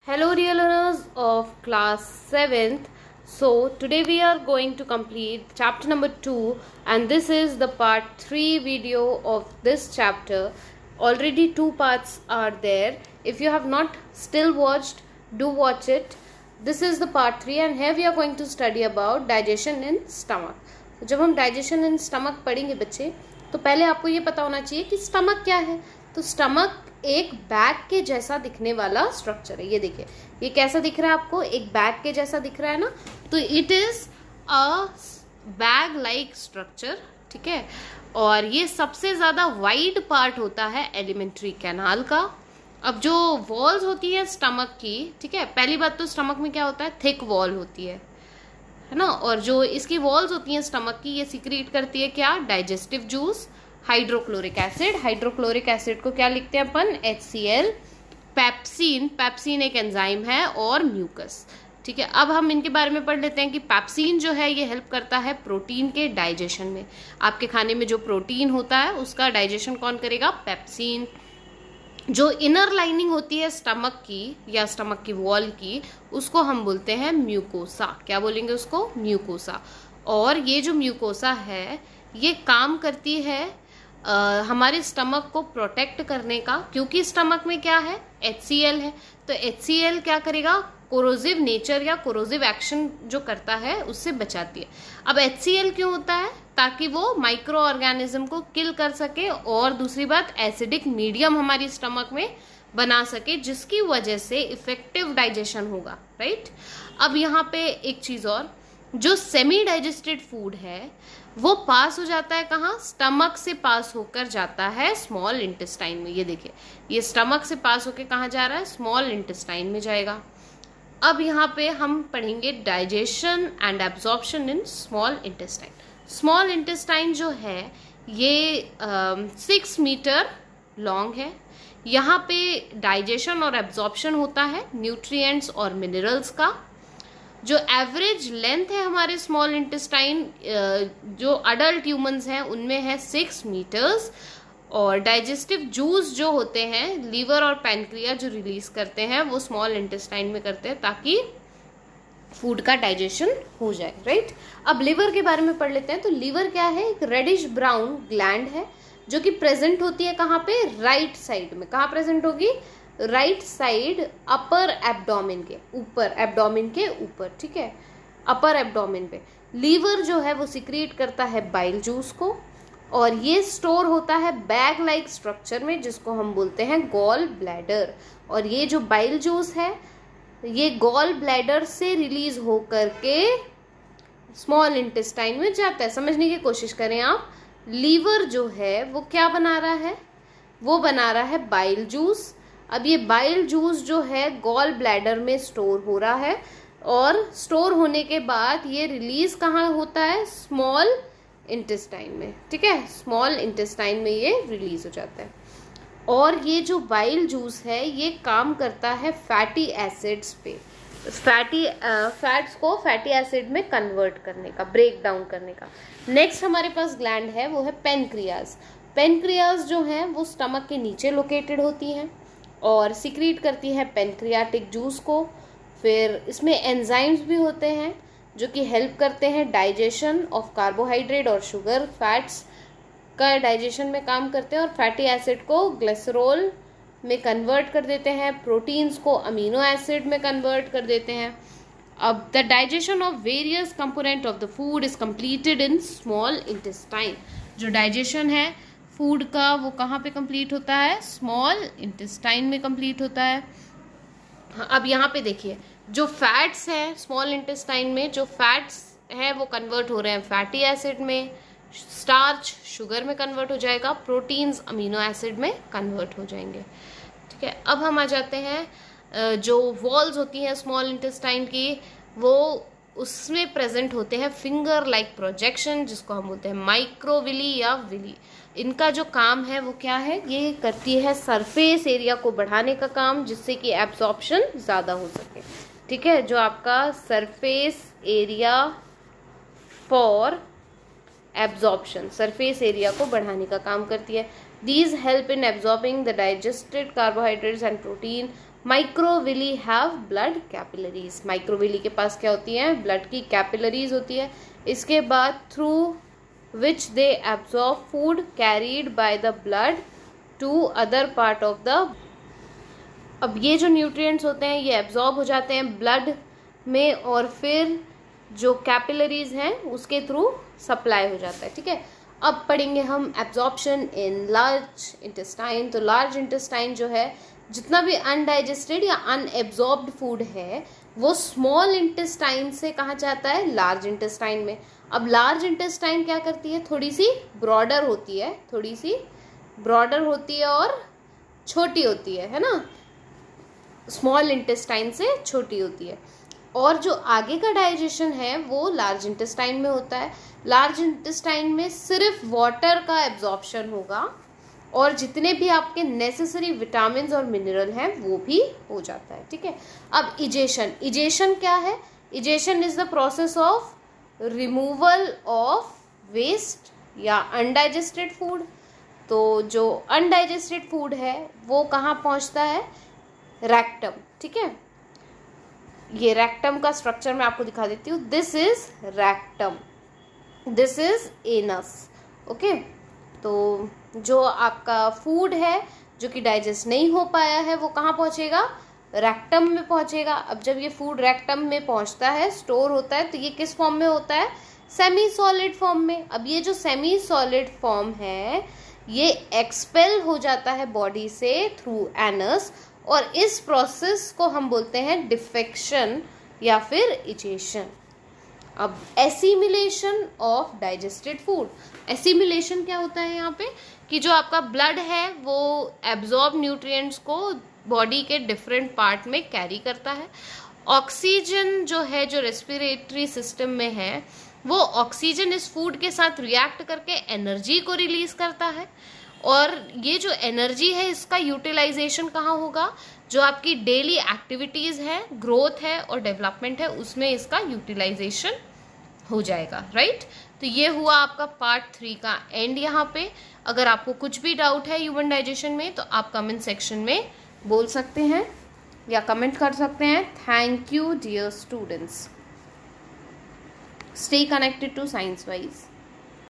Hello dear learners of class 7th. So today we are going to complete chapter number 2 and this is the part 3 video of this chapter. Already 2 parts are there. If you have not still watched, do watch it. This is the part 3 and here we are going to study about digestion in stomach. तो जब हम digestion in stomach पढ़ेंगे बच्चे तो पहले आपको ये पता होना चाहिए कि स्टमक क्या है। तो स्टमक एक बैग के जैसा दिखने वाला स्ट्रक्चर है। ये देखिए, ये कैसा दिख रहा है आपको? एक बैग के जैसा दिख रहा है ना। तो it is a bag like structure, ठीक है। और ये सबसे ज्यादा वाइड पार्ट होता है एलिमेंट्री कैनाल का। अब जो वॉल्स होती है स्टमक की, ठीक है, पहली बात तो स्टमक में क्या होता है, थिक वॉल होती है ना। और जो इसकी वॉल्स होती हैं स्टमक की, ये सीक्रेट करती है क्या, digestive juice, hydrochloric acid. Hydrochloric acid को क्या लिखते हैं अपन, HCl। पेप्सिन, पेप्सिन एक एंजाइम है, और म्यूकस, ठीक है। अब हम इनके बारे में पढ़ लेते हैं कि पेप्सिन जो है ये हेल्प करता है प्रोटीन के डाइजेशन में। आपके खाने में जो प्रोटीन होता है उसका डाइजेशन कौन करेगा, पेप्सिन। जो इनर लाइनिंग होती है स्टमक की या स्टमक की वॉल की, उसको हम बोलते हैं म्यूकोसा। क्या बोलेंगे उसको, म्यूकोसा। और ये जो म्यूकोसा है ये काम करती है हमारे स्टमक को प्रोटेक्ट करने का, क्योंकि स्टमक में क्या है, HCl है। तो HCl क्या करेगा, कोरोजिव नेचर या कोरोजिव एक्शन जो करता है उससे बचाती है। अब HCl क्यों होता है, ताकि वो माइक्रो ऑर्गेनिज्म को किल कर सके, और दूसरी बात एसिडिक मीडियम हमारी स्टमक में बना सके, जिसकी वजह से इफेक्टिव डाइजेशन होगा, राइट। अब यहाँ पे एक चीज और, जो सेमी डाइजेस्टेड फूड है वो पास हो जाता है कहाँ, स्टमक से पास होकर जाता है स्मॉल इंटेस्टाइन में। ये देखिए, ये स्टमक से पास होकर कहाँ जा रहा है, स्मॉल इंटेस्टाइन में जाएगा। अब यहाँ पे हम पढ़ेंगे digestion and absorption in small intestine. Small intestine जो है ये 6 मीटर लॉन्ग है। यहाँ पे डाइजेशन और एब्जॉर्प्शन होता है न्यूट्रिएंट्स और मिनरल्स का। जो एवरेज लेंथ है हमारे स्मॉल इंटेस्टाइन, जो अडल्ट ह्यूमंस हैं उनमें है 6 मीटर्स। और डाइजेस्टिव जूस जो होते हैं लीवर और पैनक्रिया जो रिलीज करते हैं वो स्मॉल इंटेस्टाइन में करते हैं, ताकि फूड का डाइजेशन हो जाए, राइट। अब लिवर के बारे में पढ़ लेते हैं। तो लिवर क्या है, एक रेडिश ब्राउन ग्लैंड है जो कि प्रेजेंट होती है कहाँ पे, राइट साइड में। कहाँ प्रेजेंट होगी, राइट साइड अपर एब्डोमेन के ऊपर, एब्डोमेन के ऊपर, ठीक है, अपर एब्डोमेन पे। लीवर जो है वो सिक्रीट करता है बाइल जूस को, और ये स्टोर होता है बैग लाइक स्ट्रक्चर में, जिसको हम बोलते हैं गॉल ब्लैडर। और ये जो बाइल जूस है ये गॉल ब्लैडर से रिलीज होकर के स्मॉल इंटेस्टाइन में जाता है। समझने की कोशिश करें आप, लीवर जो है वो क्या बना रहा है, वो बना रहा है बाइल जूस। अब ये बाइल जूस जो है गॉल ब्लैडर में स्टोर हो रहा है, और स्टोर होने के बाद ये रिलीज कहाँ होता है, स्मॉल इंटेस्टाइन में, ठीक है। स्मॉल इंटेस्टाइन में ये रिलीज हो जाता है। और ये जो बाइल जूस है ये काम करता है फैटी एसिड्स पे, फैट्स को फैटी एसिड में कन्वर्ट करने का, ब्रेक डाउन करने का। नेक्स्ट हमारे पास ग्लैंड है वो है पेनक्रियाज। पेनक्रियाज जो है वो स्टमक के नीचे लोकेटेड होती हैं और सिक्रीट करती है पेनक्रियाटिक जूस को। फिर इसमें एंजाइम्स भी होते हैं जो कि हेल्प करते हैं डाइजेशन ऑफ कार्बोहाइड्रेट और शुगर, फैट्स का डाइजेशन में काम करते हैं, और फैटी एसिड को ग्लिसरॉल में कन्वर्ट कर देते हैं, प्रोटीन्स को अमीनो एसिड में कन्वर्ट कर देते हैं। अब the digestion of various component of the food is completed in small intestine. जो डाइजेशन है फूड का वो कहाँ पे कंप्लीट होता है, स्मॉल इंटेस्टाइन में कंप्लीट होता है। अब यहाँ पे देखिए, जो फैट्स हैं स्मॉल इंटेस्टाइन में, जो फैट्स हैं वो कन्वर्ट हो रहे हैं फैटी एसिड में, स्टार्च शुगर में कन्वर्ट हो जाएगा, प्रोटीन्स अमीनो एसिड में कन्वर्ट हो जाएंगे, ठीक है। अब हम आ जाते हैं जो वॉल्स होती हैं स्मॉल इंटेस्टाइन की, वो उसमें प्रेजेंट होते हैं फिंगर लाइक प्रोजेक्शन, जिसको हम बोलते हैं माइक्रोविली या विली। इनका जो काम है वो क्या है, ये करती है सरफेस एरिया को बढ़ाने का काम, जिससे कि एब्जॉर्प्शन ज़्यादा हो सके, ठीक है। जो आपका surface area for absorption, surface area को बढ़ाने का काम करती है। These help in absorbing the digested carbohydrates and protein microvilli have blood capillaries, microvilli के पास क्या होती है, ब्लड की कैपिलरीज होती है। इसके बाद through which they absorb food carried by the blood to other part of the, अब ये जो न्यूट्रिएंट्स होते हैं ये एब्जॉर्ब हो जाते हैं ब्लड में और फिर जो कैपिलरीज हैं उसके थ्रू सप्लाई हो जाता है। ठीक है, अब पढ़ेंगे हम एब्जॉर्प्शन इन लार्ज इंटेस्टाइन। तो लार्ज इंटेस्टाइन जो है, जितना भी अनडाइजेस्टेड या अनएब्जॉर्ब्ड फूड है वो स्मॉल इंटेस्टाइन से कहाँ जाता है, लार्ज इंटेस्टाइन में। अब लार्ज इंटेस्टाइन क्या करती है, थोड़ी सी ब्रॉडर होती है, थोड़ी सी ब्रॉडर होती है और छोटी होती है ना, स्मॉल इंटेस्टाइन से छोटी होती है। और जो आगे का डाइजेशन है वो लार्ज इंटेस्टाइन में होता है। लार्ज इंटेस्टाइन में सिर्फ वाटर का एब्जॉर्प्शन होगा और जितने भी आपके नेसेसरी विटामिन और मिनरल हैं वो भी हो जाता है। ठीक है, अब इजेशन, इजेशन क्या है, egestion is the process of removal of waste या अनडाइजेस्टेड फूड। तो जो अनडाइजेस्टेड फूड है वो कहाँ पहुँचता है, रेक्टम। ठीक है, ये रेक्टम का स्ट्रक्चर मैं आपको दिखा देती हूँ। This is rectum, this is anus. Okay, तो जो आपका फूड है जो कि डाइजेस्ट नहीं हो पाया है वो कहाँ पहुँचेगा, रेक्टम में पहुँचेगा। अब जब ये फूड रेक्टम में पहुँचता है, स्टोर होता है, तो ये किस फॉर्म में होता है, सेमी सॉलिड फॉर्म में। अब ये जो सेमी सॉलिड फॉर्म है ये एक्सपेल हो जाता है बॉडी से थ्रू एनस और इस प्रोसेस को हम बोलते हैं डिफेक्शन या फिर इजेशन। अब assimilation of digested food, assimilation क्या होता है यहाँ पे कि जो आपका ब्लड है वो एब्जॉर्ब न्यूट्रिएंट्स को बॉडी के डिफरेंट पार्ट में कैरी करता है। ऑक्सीजन जो है, जो रेस्पिरेटरी सिस्टम में है, वो ऑक्सीजन इस फूड के साथ रिएक्ट करके एनर्जी को रिलीज करता है और ये जो एनर्जी है इसका यूटिलाइजेशन कहाँ होगा, जो आपकी डेली एक्टिविटीज़ है, ग्रोथ है और डेवलपमेंट है, उसमें इसका यूटिलाइजेशन हो जाएगा। राइट, तो ये हुआ आपका पार्ट 3 का एंड। यहाँ पे अगर आपको कुछ भी डाउट है ह्यूमन डाइजेशन में तो आप कमेंट सेक्शन में बोल सकते हैं या कमेंट कर सकते हैं। Thank you dear students, stay connected to science wise.